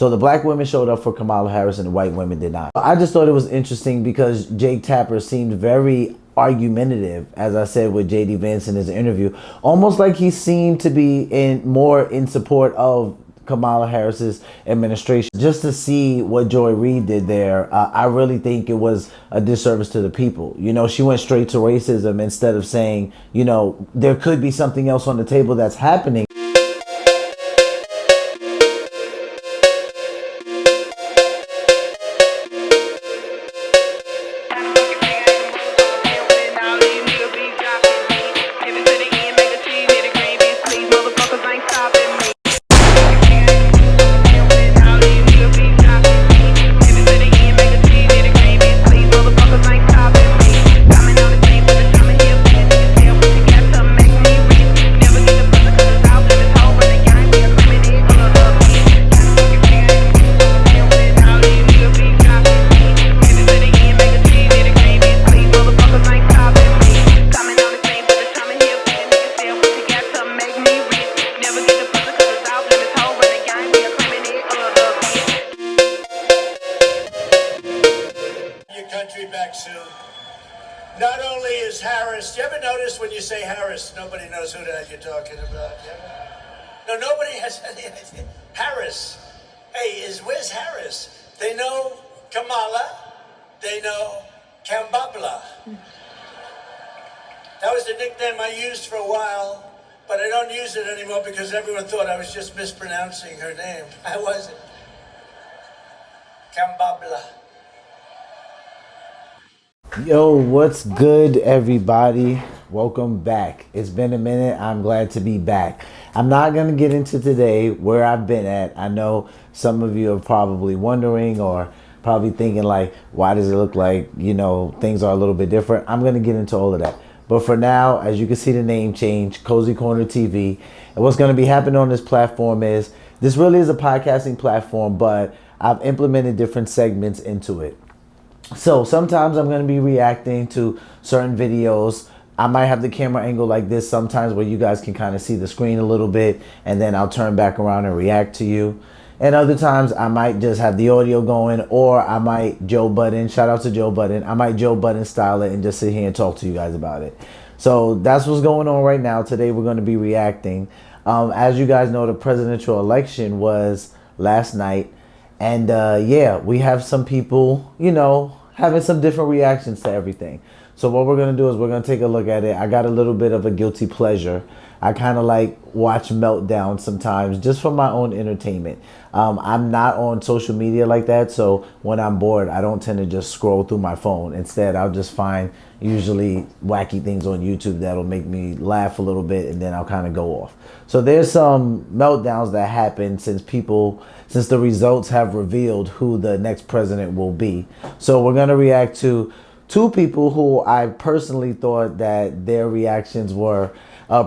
So the black women showed up for Kamala Harris and the white women did not. I just thought it was interesting because Jake Tapper seemed very argumentative, as I said with JD Vance in his interview, almost like he seemed to be more in support of Kamala Harris's administration. Just to see what Joy Reid did there, I really think it was a disservice to the people. You know, she went straight to racism instead of saying, you know, there could be something else on the table that's happening. Back soon. Not only is Harris, you ever notice when you say Harris, nobody knows who the hell you're talking about? No, nobody has any idea. Harris. Hey, where's Harris? They know Kamala. They know Kambabla. That was the nickname I used for a while, but I don't use it anymore because everyone thought I was just mispronouncing her name. I wasn't. Kambabla. Yo, what's good, everybody? Welcome back. It's been a minute. I'm glad to be back. I'm not going to get into today where I've been at. I know some of you are probably wondering or probably thinking like, why does it look like, you know, things are a little bit different? I'm going to get into all of that. But for now, as you can see the name change, CozyCorner TV. And what's going to be happening on this platform is, this really is a podcasting platform, but I've implemented different segments into it. So sometimes I'm going to be reacting to certain videos. I might have the camera angle like this sometimes where you guys can kind of see the screen a little bit, and then I'll turn back around and react to you. And other times I might just have the audio going, or I might Joe Budden, shout out to Joe Budden, I might Joe Budden style it and just sit here and talk to you guys about it. So that's what's going on right now. Today we're going to be reacting. As you guys know, the presidential election was last night. And yeah, we have some people, you know, having some different reactions to everything. So what we're going to do is we're going to take a look at it. I got a little bit of a guilty pleasure. I kind of like watch Meltdowns sometimes just for my own entertainment. I'm not on social media like that. So when I'm bored, I don't tend to just scroll through my phone. Instead, I'll just find usually wacky things on YouTube that'll make me laugh a little bit, and then I'll kind of go off. So there's some meltdowns that happen since the results have revealed who the next president will be. So we're going to react to two people who I personally thought that their reactions were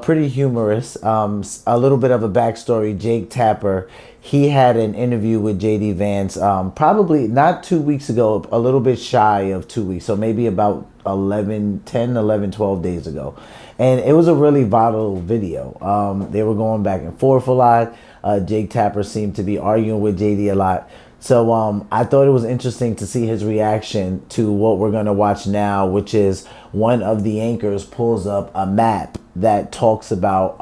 pretty humorous. A little bit of a backstory. Jake Tapper, he had an interview with JD Vance probably not 2 weeks ago, a little bit shy of 2 weeks. So maybe about 11 12 days ago. And it was a really viral video. They were going back and forth a lot. Jake Tapper seemed to be arguing with JD a lot. So I thought it was interesting to see his reaction to what we're going to watch now, which is one of the anchors pulls up a map that talks about,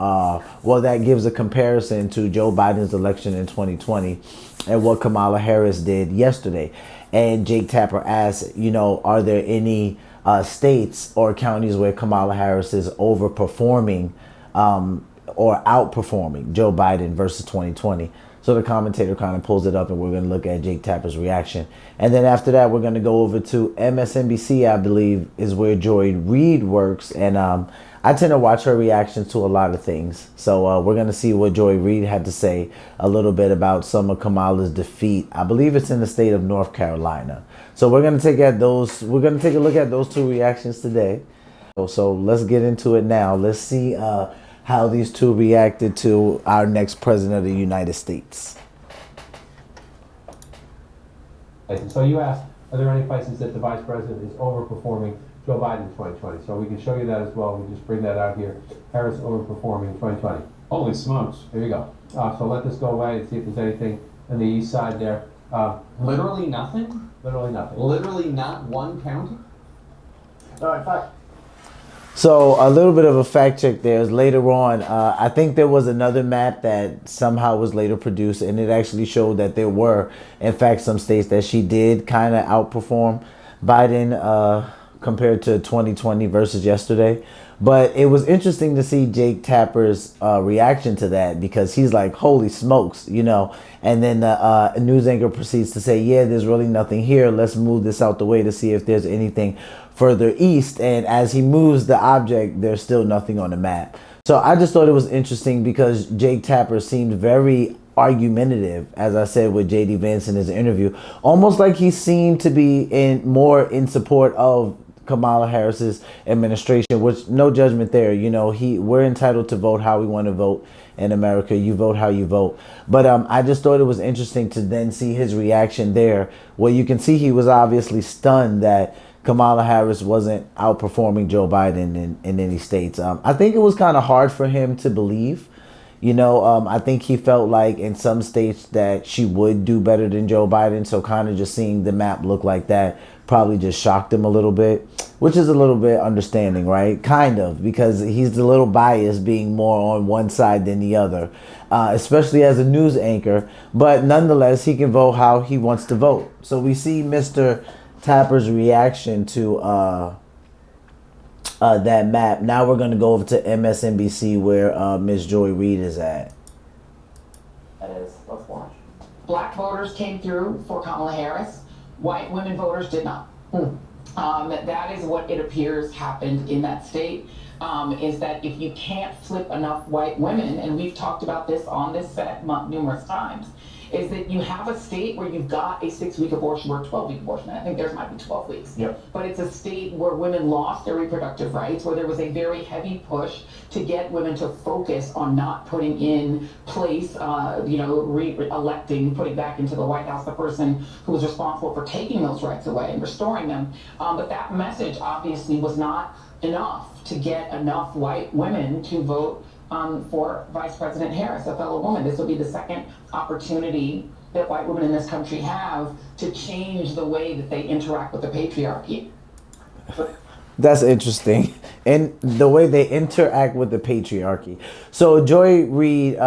well, that gives a comparison to Joe Biden's election in 2020 and what Kamala Harris did yesterday. And Jake Tapper asks, you know, are there any states or counties where Kamala Harris is overperforming or outperforming Joe Biden versus 2020? So the commentator kind of pulls it up, and we're going to look at Jake Tapper's reaction. And then after that, we're going to go over to MSNBC, I believe, is where Joy Reid works. And I tend to watch her reactions to a lot of things. So we're going to see what Joy Reid had to say a little bit about some of Kamala's defeat. I believe it's in the state of North Carolina. So we're going to take a look at those two reactions today. So let's get into it now. Let's see how these two reacted to our next president of the United States. So you asked, are there any places that the vice president is overperforming Joe Biden in 2020? So we can show you that as well. We just bring that out here. Harris overperforming 2020. Holy smokes. There you go. So let this go away and see if there's anything on the east side there. Literally nothing? Literally nothing. Literally not one county? No, in fact, So a little bit of a fact check there is later on. I think there was another map that somehow was later produced, and it actually showed that there were, in fact, some states that she did kind of outperform Biden compared to 2020 versus yesterday. But it was interesting to see Jake Tapper's reaction to that, because he's like, holy smokes, you know. And then the news anchor proceeds to say, yeah, there's really nothing here. Let's move this out the way to see if there's anything further east. And as he moves the object, there's still nothing on the map. So I just thought it was interesting because Jake Tapper seemed very argumentative, as I said with JD Vance in his interview, almost like he seemed to be more in support of Kamala Harris's administration, which no judgment there. You know, we're entitled to vote how we want to vote in America. You vote how you vote. But I just thought it was interesting to then see his reaction there, where you can see he was obviously stunned that Kamala Harris wasn't outperforming Joe Biden in any states. I think it was kind of hard for him to believe. You know, I think he felt like in some states that she would do better than Joe Biden. So kind of just seeing the map look like that probably just shocked him a little bit, which is a little bit understanding, right? Kind of, because he's a little biased being more on one side than the other, especially as a news anchor. But nonetheless, he can vote how he wants to vote. So we see Mr. Tapper's reaction to that map. Now we're going to go over to MSNBC where Ms. Joy Reid is at. That is, let's watch. Black voters came through for Kamala Harris. White women voters did not. That is what it appears happened in that state, is that if you can't flip enough white women, and we've talked about this on this set numerous times, is that you have a state where you've got a 6-week abortion or a 12-week abortion. I think theirs might be 12 weeks. Yep. But it's a state where women lost their reproductive rights, where there was a very heavy push to get women to focus on not putting in place, re-electing, putting back into the White House the person who was responsible for taking those rights away and restoring them. But that message obviously was not enough to get enough white women to vote for Vice President Harris, a fellow woman. This will be the second opportunity that white women in this country have to change the way that they interact with the patriarchy. That's interesting. And the way they interact with the patriarchy. So Joy Reid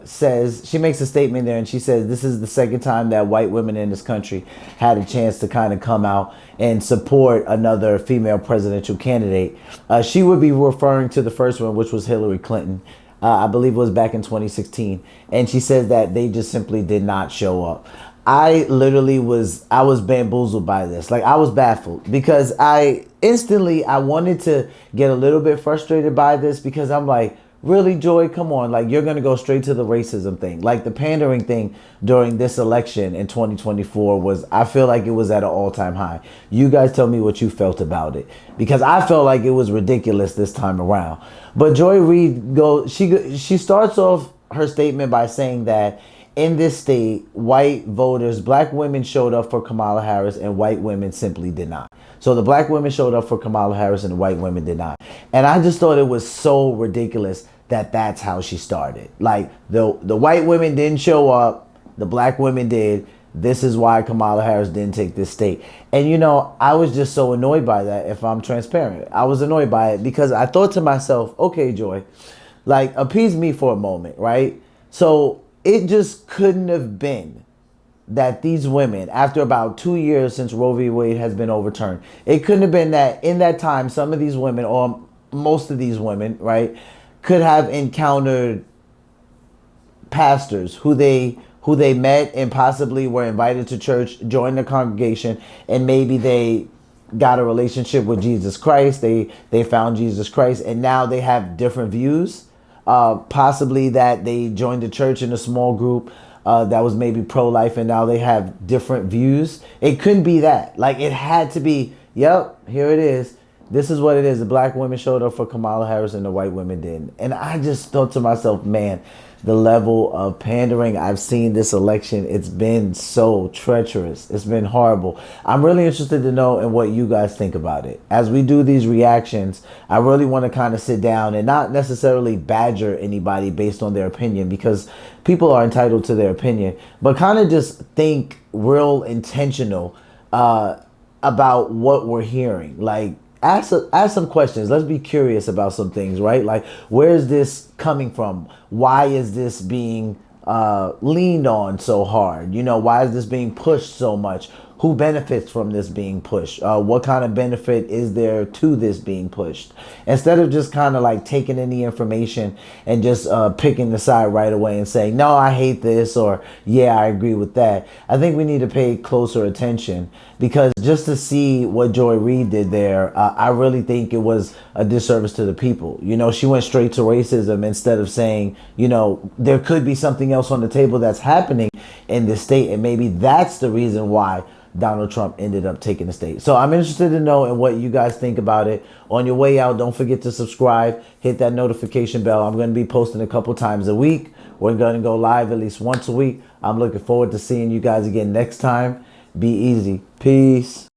says, she makes a statement there, and she says this is the second time that white women in this country had a chance to kind of come out and support another female presidential candidate. She would be referring to the first one, which was Hillary Clinton. I believe it was back in 2016. And she says that they just simply did not show up. I was bamboozled by this. Like, I was baffled because I wanted to get a little bit frustrated by this, because I'm like, really, Joy, come on. Like, you're going to go straight to the racism thing. Like, the pandering thing during this election in 2024 I feel like it was at an all-time high. You guys tell me what you felt about it, because I felt like it was ridiculous this time around. But Joy Reid she starts off her statement by saying that in this state, white voters, black women showed up for Kamala Harris and white women simply did not. So the black women showed up for Kamala Harris and the white women did not. And I just thought it was so ridiculous that that's how she started. Like, the white women didn't show up, the black women did. This is why Kamala Harris didn't take this state. And, you know, I was just so annoyed by that, if I'm transparent. I was annoyed by it because I thought to myself, okay, Joy, like, appease me for a moment, right? So it just couldn't have been that these women, after about 2 years since Roe v. Wade has been overturned, it couldn't have been that in that time some of these women, or most of these women, right, could have encountered pastors who they met and possibly were invited to church, joined the congregation, and maybe they got a relationship with Jesus Christ. They found Jesus Christ, and now they have different views. Possibly that they joined the church in a small group that was maybe pro-life, and now they have different views. It couldn't be that. Like, it had to be, yep, here it is. this is what it is. The black women showed up for Kamala Harris and the white women didn't. And I just thought to myself, man, the level of pandering I've seen this election, it's been so treacherous. It's been horrible. I'm really interested to know and what you guys think about it. As we do these reactions, I really want to kind of sit down and not necessarily badger anybody based on their opinion, because people are entitled to their opinion, but kind of just think real intentional about what we're hearing. Like, ask some questions. Let's be curious about some things, right? Like, where is this coming from? Why is this being leaned on so hard? You know, why is this being pushed so much? Who benefits from this being pushed? What kind of benefit is there to this being pushed? Instead of just kind of like taking any information and just picking the side right away and saying, no, I hate this, or yeah, I agree with that. I think we need to pay closer attention, because just to see what Joy Reid did there, I really think it was a disservice to the people. You know, she went straight to racism instead of saying, you know, there could be something else on the table that's happening in this state, and maybe that's the reason why Donald Trump ended up taking the state. So I'm interested to know and what you guys think about it. On your way out, don't forget to subscribe, hit that notification bell. I'm going to be posting a couple times a week. We're going to go live at least once a week. I'm looking forward to seeing you guys again next time. Be easy. Peace.